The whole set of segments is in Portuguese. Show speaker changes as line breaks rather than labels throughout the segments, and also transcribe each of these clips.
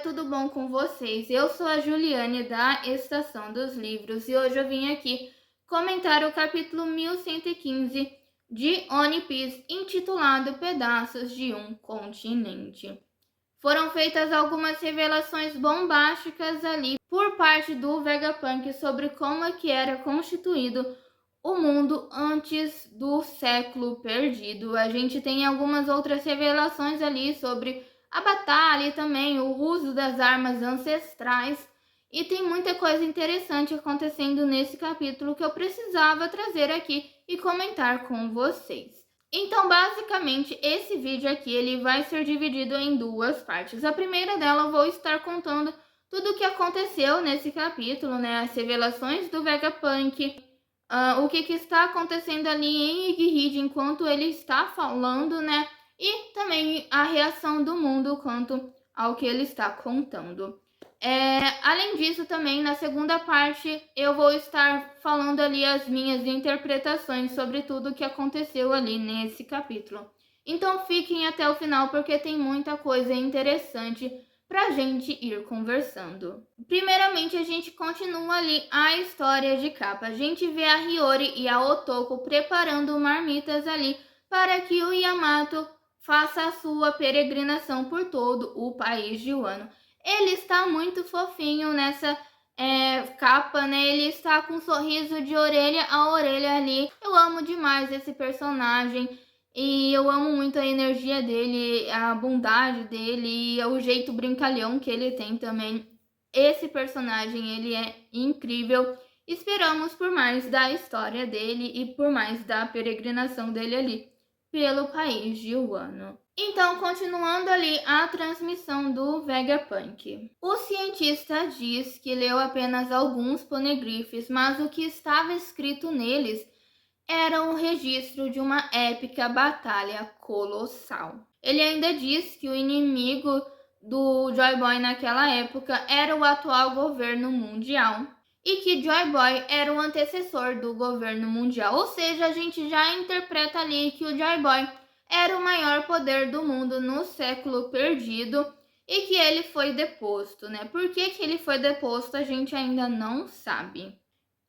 tudo bom com vocês? Eu sou a Juliane da Estação dos Livros e hoje eu vim aqui comentar o capítulo 1115 de One Piece, intitulado Pedaços de um Continente. Foram feitas algumas revelações bombásticas ali por parte do Vegapunk sobre como é que era constituído o mundo antes do século perdido. A gente tem algumas outras revelações ali sobre a batalha e também o uso das armas ancestrais. E tem muita coisa interessante acontecendo nesse capítulo que eu precisava trazer aqui e comentar com vocês. Então, basicamente, esse vídeo aqui ele vai ser dividido em duas partes. A primeira dela eu vou estar contando tudo o que aconteceu nesse capítulo, né? As revelações do Vegapunk, o que está acontecendo ali em Egghead enquanto ele está falando, né? E também a reação do mundo quanto ao que ele está contando. Além disso, também na segunda parte eu vou estar falando ali as minhas interpretações sobre tudo o que aconteceu ali nesse capítulo. Então fiquem até o final porque tem muita coisa interessante pra gente ir conversando. Primeiramente, a gente continua ali a história de capa. A gente vê a Hiyori e a Otoko preparando marmitas ali para que o Yamato faça a sua peregrinação por todo o país de Wano. Ele está muito fofinho nessa capa, né? Ele está com um sorriso de orelha a orelha ali. Eu amo demais esse personagem. E eu amo muito a energia dele, a bondade dele e o jeito brincalhão que ele tem também. Esse personagem, ele é incrível. Esperamos por mais da história dele e por mais da peregrinação dele ali pelo país de Wano. Então, continuando ali a transmissão do Vegapunk. O cientista diz que leu apenas alguns poneglyphs, mas o que estava escrito neles era um registro de uma épica batalha colossal. Ele ainda diz que o inimigo do Joy Boy naquela época era o atual governo mundial e que Joy Boy era o antecessor do governo mundial. Ou seja, a gente já interpreta ali que o Joy Boy era o maior poder do mundo no século perdido e que ele foi deposto, né? Por que ele foi deposto a gente ainda não sabe.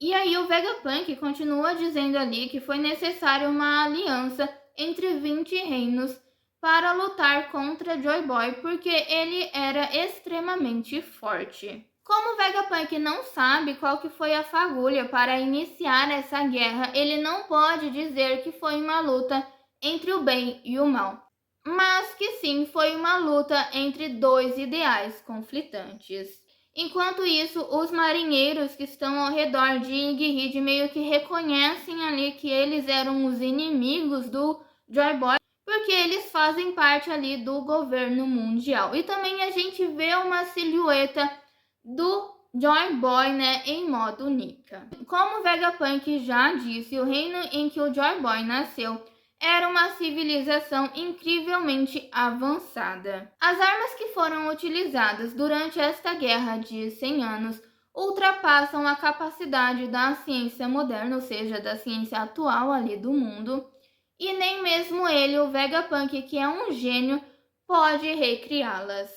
E aí o Vegapunk continua dizendo ali que foi necessária uma aliança entre 20 reinos para lutar contra Joy Boy, porque ele era extremamente forte. Como o Vegapunk não sabe qual que foi a fagulha para iniciar essa guerra, ele não pode dizer que foi uma luta entre o bem e o mal, mas que sim foi uma luta entre dois ideais conflitantes. Enquanto isso, os marinheiros que estão ao redor de Egghead meio que reconhecem ali que eles eram os inimigos do Joy Boy, porque eles fazem parte ali do governo mundial. E também a gente vê uma silhueta do Joy Boy, né, em modo Nika. Como Vegapunk já disse, o reino em que o Joy Boy nasceu era uma civilização incrivelmente avançada. As armas que foram utilizadas durante esta guerra de 100 anos ultrapassam a capacidade da ciência moderna, ou seja, da ciência atual ali do mundo, e nem mesmo ele, o Vegapunk, que é um gênio, pode recriá-las.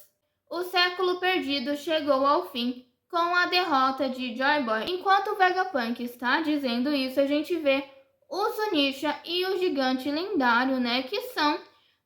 O século perdido chegou ao fim com a derrota de Joy Boy. Enquanto o Vegapunk está dizendo isso, a gente vê o Zunisha e o gigante lendário, né, que são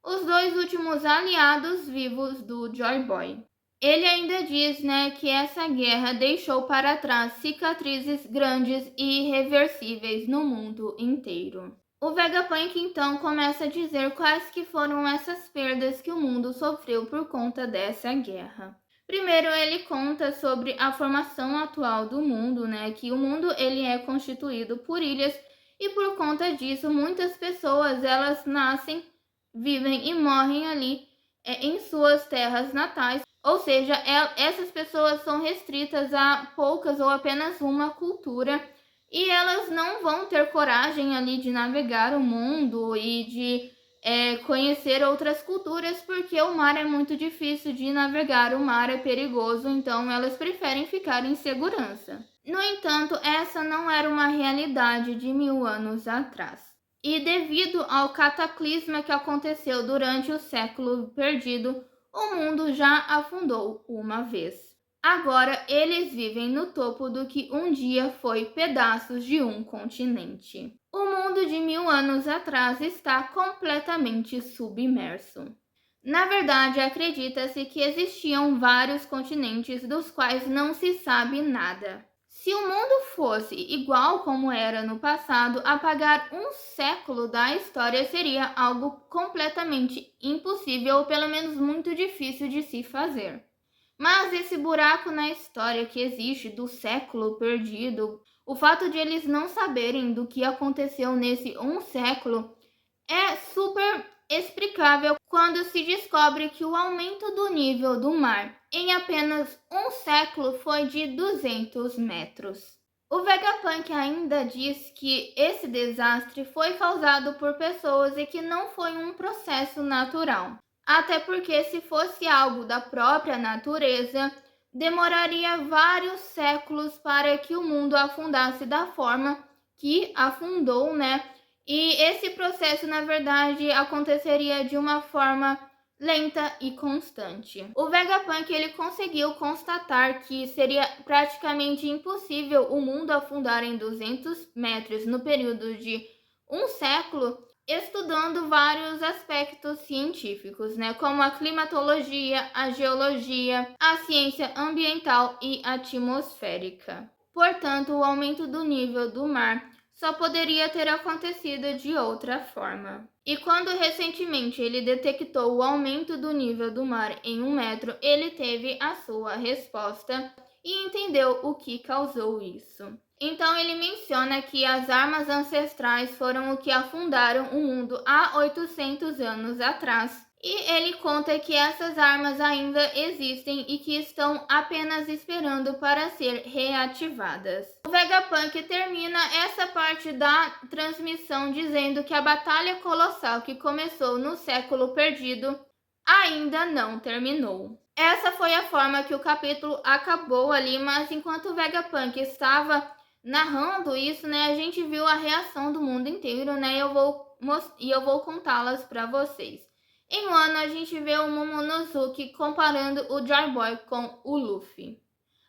os dois últimos aliados vivos do Joy Boy. Ele ainda diz, né, que essa guerra deixou para trás cicatrizes grandes e irreversíveis no mundo inteiro. O Vegapunk então começa a dizer quais que foram essas perdas que o mundo sofreu por conta dessa guerra. Primeiro ele conta sobre a formação atual do mundo, né, que o mundo ele é constituído por ilhas. E por conta disso, muitas pessoas, elas nascem, vivem e morrem ali em suas terras natais. Ou seja, essas pessoas são restritas a poucas ou apenas uma cultura. E elas não vão ter coragem ali de navegar o mundo e de conhecer outras culturas, porque o mar é muito difícil de navegar, o mar é perigoso, então elas preferem ficar em segurança. No entanto, essa não era uma realidade de 1000 anos atrás. E devido ao cataclisma que aconteceu durante o século perdido, o mundo já afundou uma vez. Agora eles vivem no topo do que um dia foi pedaços de um continente. O mundo de 1000 anos atrás está completamente submerso. Na verdade, acredita-se que existiam vários continentes dos quais não se sabe nada. Se o mundo fosse igual como era no passado, apagar um século da história seria algo completamente impossível ou pelo menos muito difícil de se fazer. Mas esse buraco na história que existe do século perdido, o fato de eles não saberem do que aconteceu nesse um século, é super explicável quando se descobre que o aumento do nível do mar em apenas um século foi de 200 metros. O Vegapunk ainda diz que esse desastre foi causado por pessoas e que não foi um processo natural. Até porque, se fosse algo da própria natureza, demoraria vários séculos para que o mundo afundasse da forma que afundou, né? E esse processo, na verdade, aconteceria de uma forma lenta e constante. O Vegapunk ele conseguiu constatar que seria praticamente impossível o mundo afundar em 200 metros no período de um século, estudando vários aspectos científicos, né, como a climatologia, a geologia, a ciência ambiental e atmosférica. Portanto, o aumento do nível do mar só poderia ter acontecido de outra forma. E quando recentemente ele detectou o aumento do nível do mar em 1 metro, ele teve a sua resposta e entendeu o que causou isso. Então ele menciona que as armas ancestrais foram o que afundaram o mundo há 800 anos atrás. E ele conta que essas armas ainda existem e que estão apenas esperando para ser reativadas. O Vegapunk termina essa parte da transmissão dizendo que a batalha colossal que começou no século perdido ainda não terminou. Essa foi a forma que o capítulo acabou ali, mas enquanto o Vegapunk estava narrando isso, né, a gente viu a reação do mundo inteiro, né, e eu vou contá-las para vocês. Em Wano, a gente vê o Momonosuke comparando o Joy Boy com o Luffy.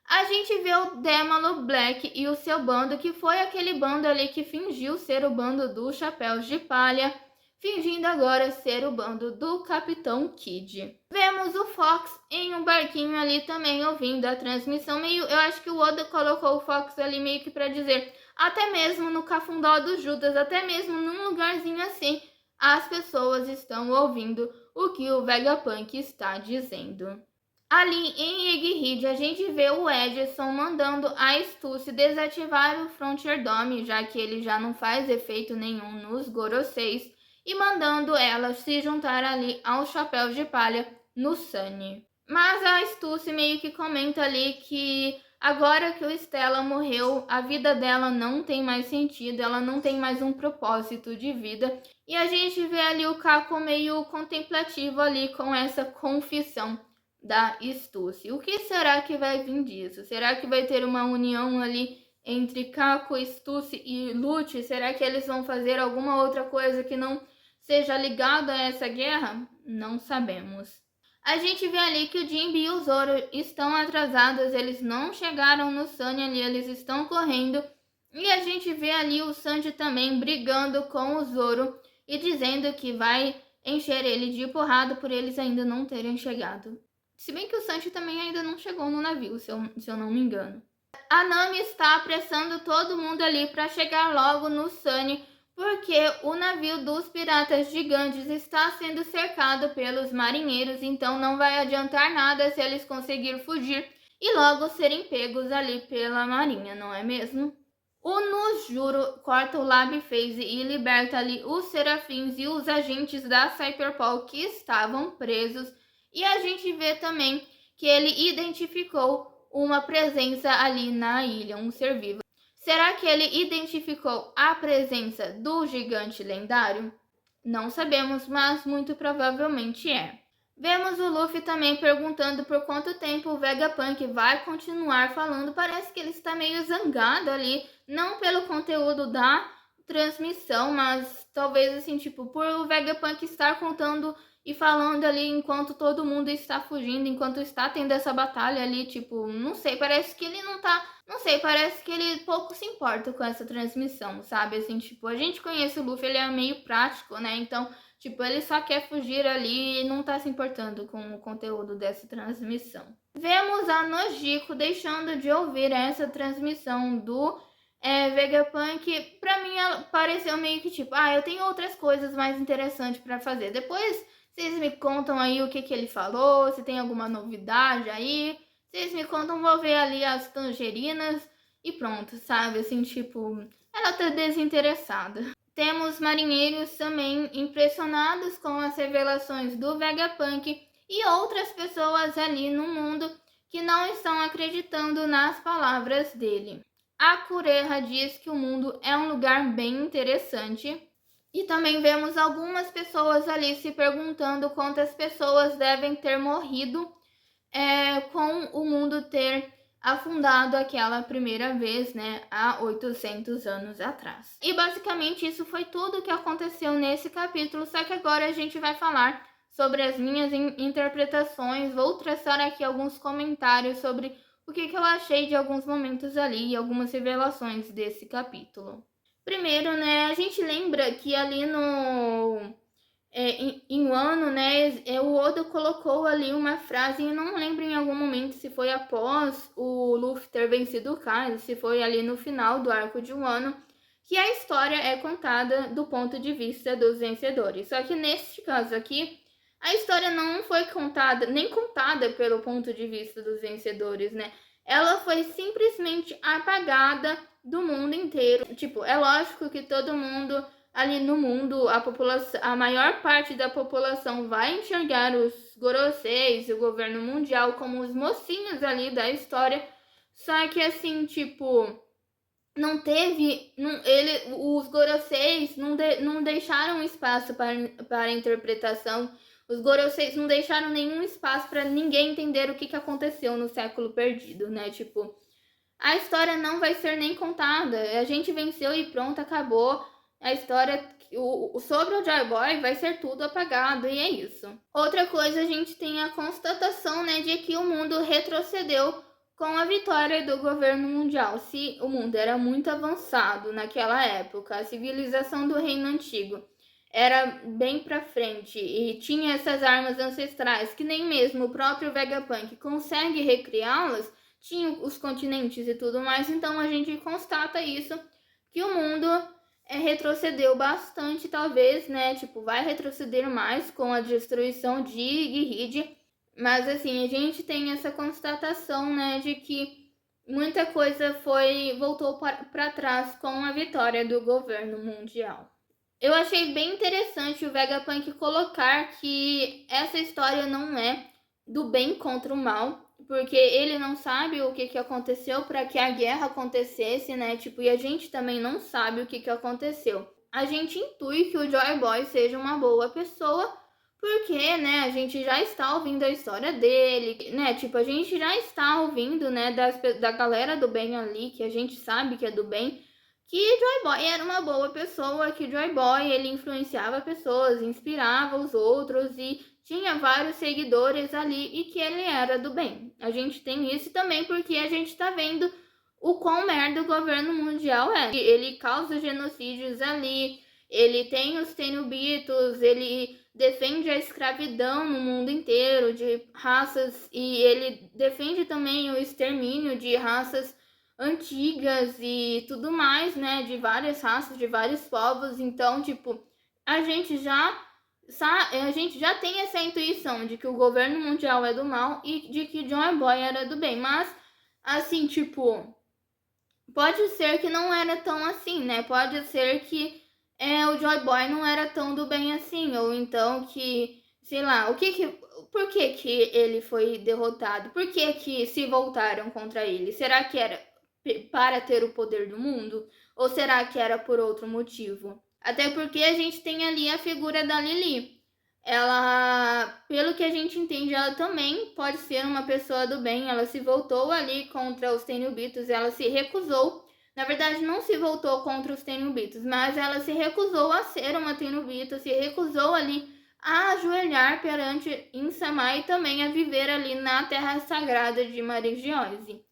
A gente vê o Demalo Black e o seu bando, que foi aquele bando ali que fingiu ser o bando do Chapéus de Palha, fingindo agora ser o bando do Capitão Kid. Vemos o Fox em um barquinho ali também ouvindo a transmissão. Eu acho que o Oda colocou o Fox ali meio que para dizer, até mesmo no Cafundó do Judas, até mesmo num lugarzinho assim, as pessoas estão ouvindo o que o Vegapunk está dizendo. Ali em Egghead, a gente vê o Edson mandando a Stussy desativar o Frontier Dome, já que ele já não faz efeito nenhum nos Goroseis, e mandando ela se juntar ali aos Chapéus de Palha no Sunny. Mas a Stussy meio que comenta ali que agora que o Stella morreu, a vida dela não tem mais sentido, ela não tem mais um propósito de vida. E a gente vê ali o Kako meio contemplativo ali com essa confissão da Stussy. O que será que vai vir disso? Será que vai ter uma união ali entre Kako, Stussy e Lute? Será que eles vão fazer alguma outra coisa que não seja ligada a essa guerra? Não sabemos. A gente vê ali que o Jinbe e o Zoro estão atrasados, eles não chegaram no Sunny ali, eles estão correndo. E a gente vê ali o Sanji também brigando com o Zoro e dizendo que vai encher ele de porrada por eles ainda não terem chegado. Se bem que o Sanji também ainda não chegou no navio, se eu não me engano. A Nami está apressando todo mundo ali para chegar logo no Sunny, porque o navio dos piratas gigantes está sendo cercado pelos marinheiros, então não vai adiantar nada se eles conseguirem fugir e logo serem pegos ali pela marinha, não é mesmo? O Nujuro corta o Lab Phase e liberta ali os Serafins e os agentes da Cyberpol que estavam presos. E a gente vê também que ele identificou uma presença ali na ilha, um ser vivo. Será que ele identificou a presença do gigante lendário? Não sabemos, mas muito provavelmente é. Vemos o Luffy também perguntando por quanto tempo o Vegapunk vai continuar falando. Parece que ele está meio zangado ali, não pelo conteúdo da transmissão, mas talvez assim, tipo, por o Vegapunk estar contando e falando ali enquanto todo mundo está fugindo, enquanto está tendo essa batalha ali, tipo, não sei, parece que ele não tá, não sei, parece que ele pouco se importa com essa transmissão, sabe? Assim, tipo, a gente conhece o Luffy, ele é meio prático, né? Então, tipo, ele só quer fugir ali e não tá se importando com o conteúdo dessa transmissão. Vemos a Nojiko deixando de ouvir essa transmissão do Vegapunk. Pra mim, ela pareceu meio que tipo, eu tenho outras coisas mais interessantes pra fazer. Depois vocês me contam aí o que ele falou, se tem alguma novidade aí. Vocês me contam, vou ver ali as tangerinas e pronto, sabe? Assim, tipo, ela tá desinteressada. Temos marinheiros também impressionados com as revelações do Vegapunk e outras pessoas ali no mundo que não estão acreditando nas palavras dele. A Kureha diz que o mundo é um lugar bem interessante. E também vemos algumas pessoas ali se perguntando quantas pessoas devem ter morrido com o mundo ter afundado aquela primeira vez, né, há 800 anos atrás. E basicamente isso foi tudo que aconteceu nesse capítulo, só que agora a gente vai falar sobre as minhas interpretações, vou traçar aqui alguns comentários sobre o que eu achei de alguns momentos ali e algumas revelações desse capítulo. Primeiro, né, a gente lembra que ali em Wano, né, o Oda colocou ali uma frase, e não lembro em algum momento se foi após o Luffy ter vencido o Kaido, se foi ali no final do arco de Wano, que a história é contada do ponto de vista dos vencedores. Só que neste caso aqui, a história não foi contada, nem contada pelo ponto de vista dos vencedores, né? Ela foi simplesmente apagada do mundo inteiro. Tipo, é lógico que todo mundo ali no mundo, a maior parte da população vai enxergar os Goroseis e o governo mundial como os mocinhos ali da história. Só que assim, tipo, não teve, os Goroseis não deixaram espaço para interpretação. Os Goroseis não deixaram nenhum espaço para ninguém entender o que aconteceu no século perdido, né? Tipo, a história não vai ser nem contada. A gente venceu e pronto, acabou. A história sobre o Joy Boy vai ser tudo apagado e é isso. Outra coisa, a gente tem a constatação, né, de que o mundo retrocedeu com a vitória do governo mundial. Se o mundo era muito avançado naquela época, a civilização do Reino Antigo era bem pra frente e tinha essas armas ancestrais que nem mesmo o próprio Vegapunk consegue recriá-las, tinha os continentes e tudo mais, então a gente constata isso, que o mundo retrocedeu bastante, talvez, né, tipo, vai retroceder mais com a destruição de Gilead, mas assim, a gente tem essa constatação, né, de que muita coisa voltou para trás com a vitória do governo mundial. Eu achei bem interessante o Vegapunk colocar que essa história não é do bem contra o mal, porque ele não sabe o que aconteceu para que a guerra acontecesse, né? Tipo, e a gente também não sabe o que aconteceu. A gente intui que o Joy Boy seja uma boa pessoa, porque, né, a gente já está ouvindo a história dele, né? Tipo, a gente já está ouvindo, né, da galera do bem ali, que a gente sabe que é do bem, que Joy Boy era uma boa pessoa, que Joy Boy ele influenciava pessoas, inspirava os outros e tinha vários seguidores ali e que ele era do bem. A gente tem isso também porque a gente tá vendo o quão merda o governo mundial é. Ele causa genocídios ali, ele tem os Tenobitos, ele defende a escravidão no mundo inteiro de raças e ele defende também o extermínio de raças antigas e tudo mais, né, de várias raças, de vários povos. Então, tipo, a gente já tem essa intuição de que o governo mundial é do mal e de que Joy Boy era do bem, mas assim, tipo, pode ser que não era tão assim, né? Pode ser que o Joy Boy não era tão do bem assim, ou então que, sei lá, por que ele foi derrotado? Por que se voltaram contra ele? Será que era para ter o poder do mundo? Ou será que era por outro motivo? Até porque a gente tem ali a figura da Lily. Ela, pelo que a gente entende, ela também pode ser uma pessoa do bem. Ela se voltou ali contra os Tenobitos, ela se recusou. Na verdade, não se voltou contra os Tenobitos, mas ela se recusou a ser uma Tenobito, se recusou ali a ajoelhar perante Insama e também a viver ali na terra sagrada de Marigiose.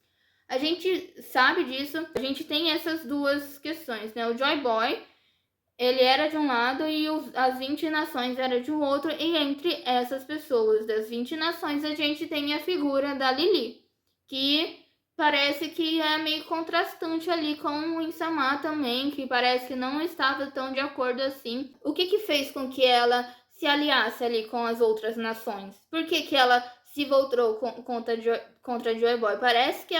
A gente sabe disso, a gente tem essas duas questões, né? O Joy Boy, ele era de um lado e as 20 nações eram de um outro, e entre essas pessoas das 20 nações a gente tem a figura da Lili, que parece que é meio contrastante ali com o Insama também, que parece que não estava tão de acordo assim. O que fez com que ela se aliasse ali com as outras nações? Por que ela se voltou contra Joy Boy? Parece que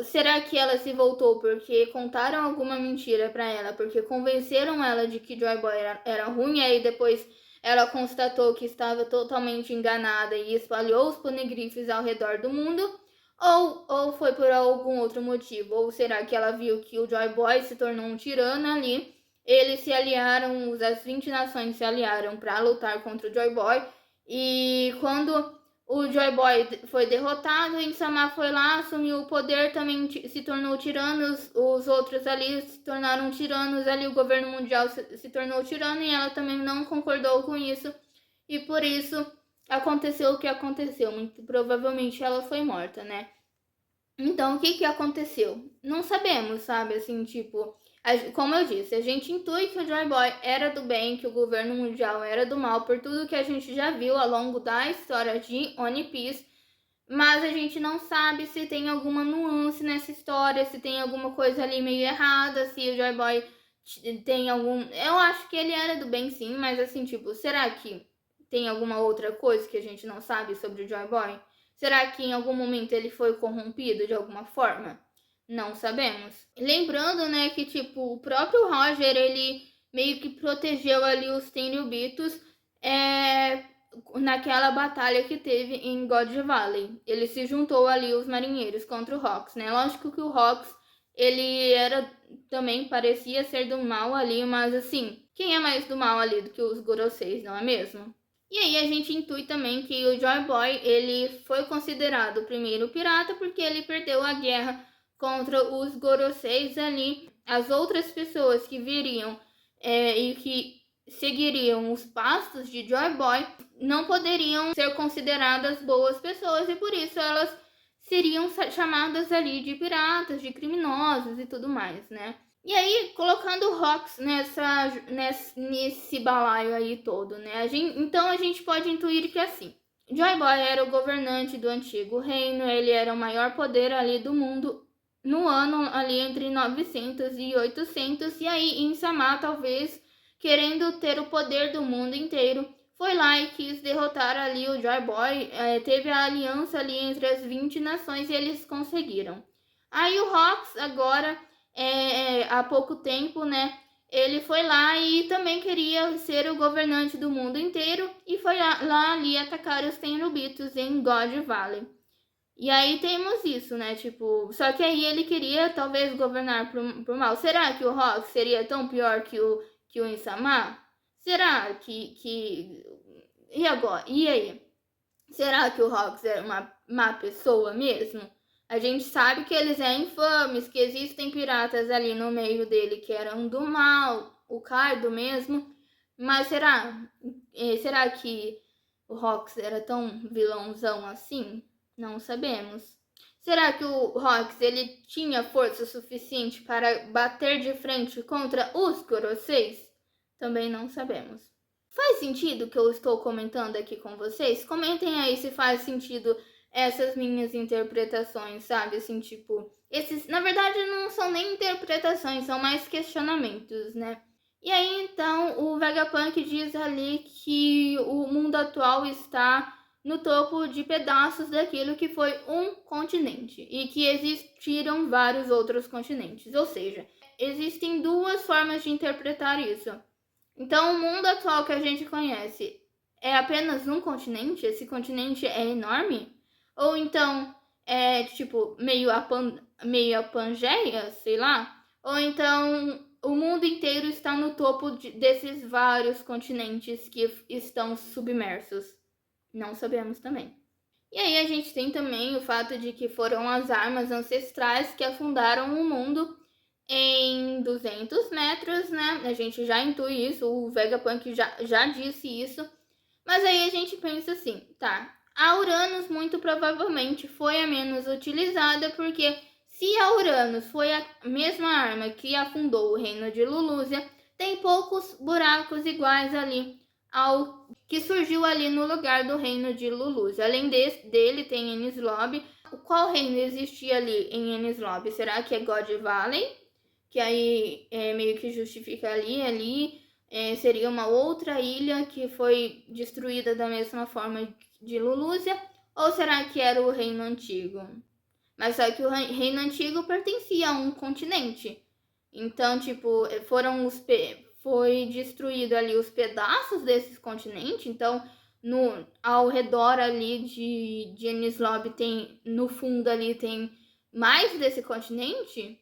será que ela se voltou porque contaram alguma mentira para ela, porque convenceram ela de que Joy Boy era ruim, e aí depois ela constatou que estava totalmente enganada e espalhou os poneglyphs ao redor do mundo? Ou foi por algum outro motivo? Ou será que ela viu que o Joy Boy se tornou um tirano ali? Eles se aliaram, as 20 nações se aliaram para lutar contra o Joy Boy, e quando o Joy Boy foi derrotado, e Insama foi lá, assumiu o poder, também se tornou tirano, os outros ali se tornaram tiranos, ali o governo mundial se tornou tirano, e ela também não concordou com isso, e por isso aconteceu o que aconteceu. Muito provavelmente ela foi morta, né? Então, o que aconteceu? Não sabemos, sabe? Assim, tipo, como eu disse, a gente intui que o Joy Boy era do bem, que o governo mundial era do mal, por tudo que a gente já viu ao longo da história de One Piece, mas a gente não sabe se tem alguma nuance nessa história, se tem alguma coisa ali meio errada, se o Joy Boy tem algum... Eu acho que ele era do bem sim, mas assim, tipo, será que tem alguma outra coisa que a gente não sabe sobre o Joy Boy? Será que em algum momento ele foi corrompido de alguma forma? Não sabemos. Lembrando, né, que tipo, o próprio Roger, ele meio que protegeu ali os Tenryubitos naquela batalha que teve em God Valley. Ele se juntou ali os marinheiros contra o Rox, né? Lógico que o Rox, ele era também, parecia ser do mal ali, mas assim, quem é mais do mal ali do que os Goroseis, não é mesmo? E aí a gente intui também que o Joy Boy, ele foi considerado o primeiro pirata porque ele perdeu a guerra contra os Goroseis ali. As outras pessoas que viriam e que seguiriam os passos de Joy Boy não poderiam ser consideradas boas pessoas, e por isso elas seriam chamadas ali de piratas, de criminosos e tudo mais, né? E aí, colocando o Rox nesse balaio aí todo, né? Então a gente pode intuir que assim, Joy Boy era o governante do antigo reino, ele era o maior poder ali do mundo no ano ali entre 900 e 800, e aí Insama, talvez querendo ter o poder do mundo inteiro, foi lá e quis derrotar ali o Joy Boy, teve a aliança ali entre as 20 nações e eles conseguiram. Aí o Rox agora, há pouco tempo, né, ele foi lá e também queria ser o governante do mundo inteiro, e foi lá ali atacar os Tenryubitos em God Valley. E aí temos isso, né, tipo, só que aí ele queria talvez governar por mal. Será que o Rox seria tão pior que o Insama? Será que... E agora? E aí? Será que o Rox era uma má pessoa mesmo? A gente sabe que eles são infames, que existem piratas ali no meio dele que eram do mal, o Kaido mesmo. Mas será que o Rox era tão vilãozão assim? Não sabemos. Será que o Rox, ele tinha força suficiente para bater de frente contra os Goroseis? Também não sabemos. Faz sentido o que eu estou comentando aqui com vocês? Comentem aí se faz sentido essas minhas interpretações, sabe? Assim, tipo, na verdade não são nem interpretações, são mais questionamentos, né? E aí, então, o Vegapunk diz ali que o mundo atual está no topo de pedaços daquilo que foi um continente e que existiram vários outros continentes. Ou seja, existem duas formas de interpretar isso. Então, o mundo atual que a gente conhece é apenas um continente? Esse continente é enorme? Ou então é tipo meio a Pangeia, sei lá? Ou então o mundo inteiro está no topo desses vários continentes que estão submersos? Não sabemos também. E aí a gente tem também o fato de que foram as armas ancestrais que afundaram o mundo em 200 metros, né? A gente já intui isso, o Vegapunk já disse isso. Mas aí a gente pensa assim, tá, a Uranus muito provavelmente foi a menos utilizada, porque se a Uranus foi a mesma arma que afundou o reino de Lulúzia, tem poucos buracos iguais ali ao que surgiu ali no lugar do reino de Lulúzia. Além dele tem Enies Lobby. Qual reino existia ali em Enies Lobby? Será que é God Valley? Que aí meio que justifica ali seria uma outra ilha que foi destruída da mesma forma de Lulúzia? Ou será que era o reino antigo? Mas só que o reino antigo pertencia a um continente. Então, tipo, foi destruído ali os pedaços desses continentes. Então, ao redor ali de Enies Lobby tem, no fundo ali tem mais desse continente?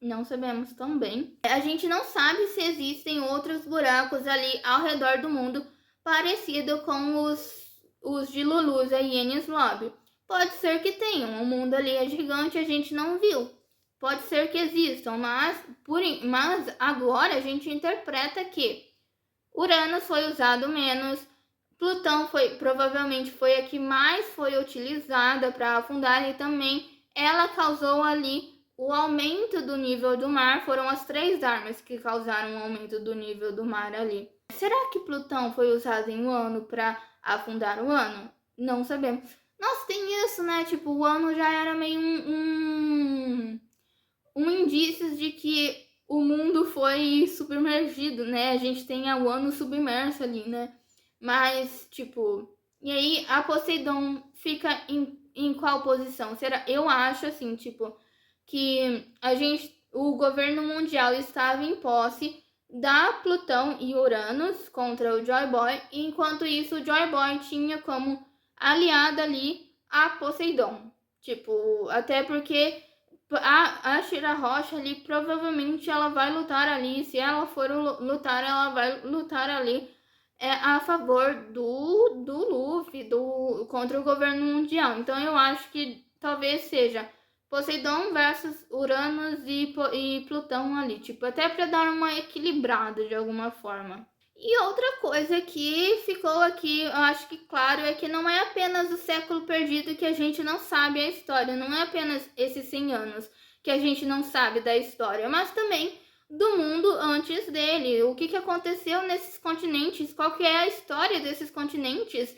Não sabemos também. A gente não sabe se existem outros buracos ali ao redor do mundo parecido com os de Lulúzia e Enies Lobby. Pode ser que tenham, o mundo ali é gigante, a gente não viu. Pode ser que existam, mas agora a gente interpreta que Uranus foi usado menos, Plutão provavelmente foi a que mais foi utilizada para afundar, e também ela causou ali o aumento do nível do mar. Foram as 3 armas que causaram o aumento do nível do mar ali. Será que Plutão foi usado em Wano para afundar o Wano? Não sabemos. Nossa, tem isso, né? Tipo, o Wano já era meio um indício de que o mundo foi submergido, né? A gente tem a Wano submersa ali, né? Mas, tipo, e aí a Poseidon fica em qual posição? Será? Eu acho assim, tipo, que o governo mundial estava em posse da Plutão e Uranus contra o Joy Boy, enquanto isso o Joy Boy tinha como aliada ali a Poseidon. Tipo, até porque a Shira Rocha ali provavelmente ela vai lutar ali. Se ela for lutar, ela vai lutar ali a favor do Luffy, contra o governo mundial. Então eu acho que talvez seja Poseidon versus Uranus e Plutão ali, tipo, até para dar uma equilibrada de alguma forma. E outra coisa que ficou aqui, eu acho que claro, é que não é apenas o século perdido que a gente não sabe a história, não é apenas esses 100 anos que a gente não sabe da história, mas também do mundo antes dele. O que aconteceu nesses continentes, qual que é a história desses continentes,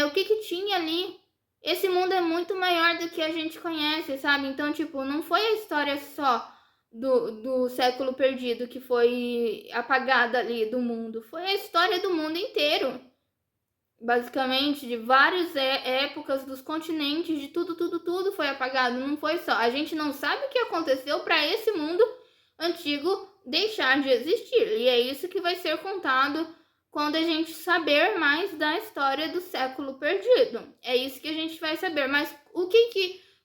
o que tinha ali. Esse mundo é muito maior do que a gente conhece, sabe? Então, tipo, não foi a história só do século perdido que foi apagada ali do mundo. Foi a história do mundo inteiro. Basicamente, de várias épocas, dos continentes, de tudo foi apagado. Não foi só. A gente não sabe o que aconteceu para esse mundo antigo deixar de existir. E é isso que vai ser contado quando a gente saber mais da história do século perdido. É isso que a gente vai saber. Mas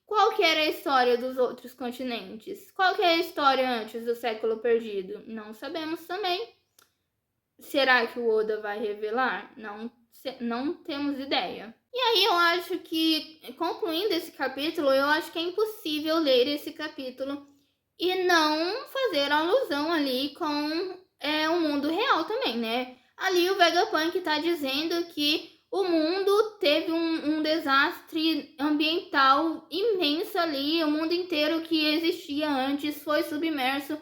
qual que era a história dos outros continentes? Qual que é a história antes do século perdido? Não sabemos também. Será que o Oda vai revelar? Não temos ideia. E aí eu acho que, concluindo esse capítulo, eu acho que é impossível ler esse capítulo e não fazer alusão ali com o mundo real também, né? Ali o Vegapunk tá dizendo que o mundo teve um desastre ambiental imenso ali, o mundo inteiro que existia antes foi submerso,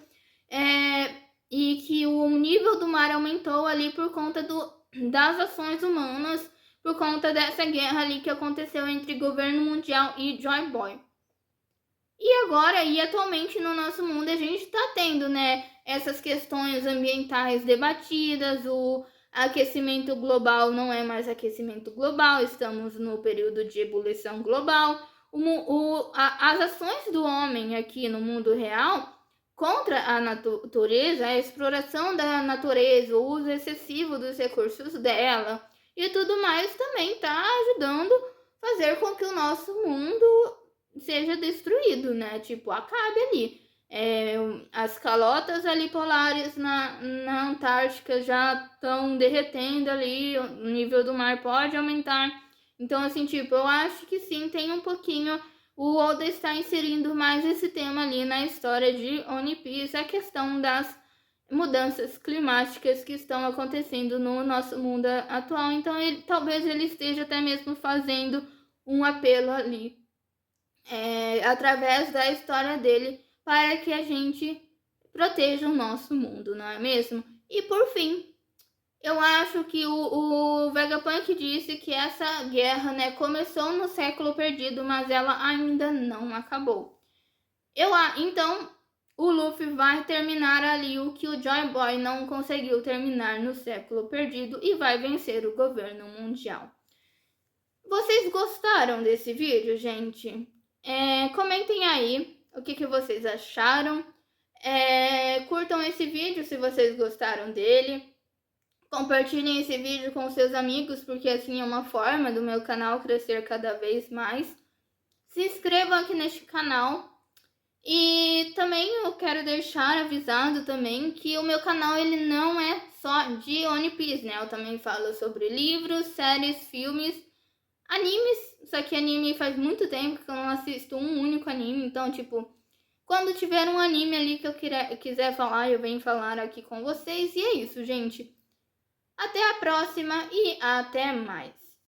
e que o nível do mar aumentou ali por conta das ações humanas, por conta dessa guerra ali que aconteceu entre governo mundial e Joy Boy. E agora, e atualmente no nosso mundo, a gente está tendo, né, essas questões ambientais debatidas, o aquecimento global não é mais aquecimento global, estamos no período de ebulição global. As ações do homem aqui no mundo real contra a natureza, a exploração da natureza, o uso excessivo dos recursos dela e tudo mais também está ajudando a fazer com que o nosso mundo seja destruído, né? Tipo, acabe ali. As calotas ali polares na Antártica já estão derretendo ali, o nível do mar pode aumentar. Então, assim, tipo, eu acho que sim, tem um pouquinho o Oda está inserindo mais esse tema ali na história de One Piece, a questão das mudanças climáticas que estão acontecendo no nosso mundo atual. Então, talvez ele esteja até mesmo fazendo um apelo ali, através da história dele, para que a gente proteja o nosso mundo, não é mesmo? E por fim, eu acho que o Vegapunk disse que essa guerra, né, começou no século perdido, mas ela ainda não acabou. Então, o Luffy vai terminar ali o que o Joy Boy não conseguiu terminar no século perdido e vai vencer o governo mundial. Vocês gostaram desse vídeo, gente? Comentem aí o que vocês acharam. Curtam esse vídeo se vocês gostaram dele. Compartilhem esse vídeo com seus amigos, porque assim é uma forma do meu canal crescer cada vez mais. Se inscrevam aqui neste canal. E também eu quero deixar avisado também que o meu canal ele não é só de One Piece, né? Eu também falo sobre livros, séries, filmes, animes. Só que anime faz muito tempo que eu não assisto um único anime. Então, tipo, quando tiver um anime ali que eu quiser falar, eu venho falar aqui com vocês. E é isso, gente. Até a próxima e até mais.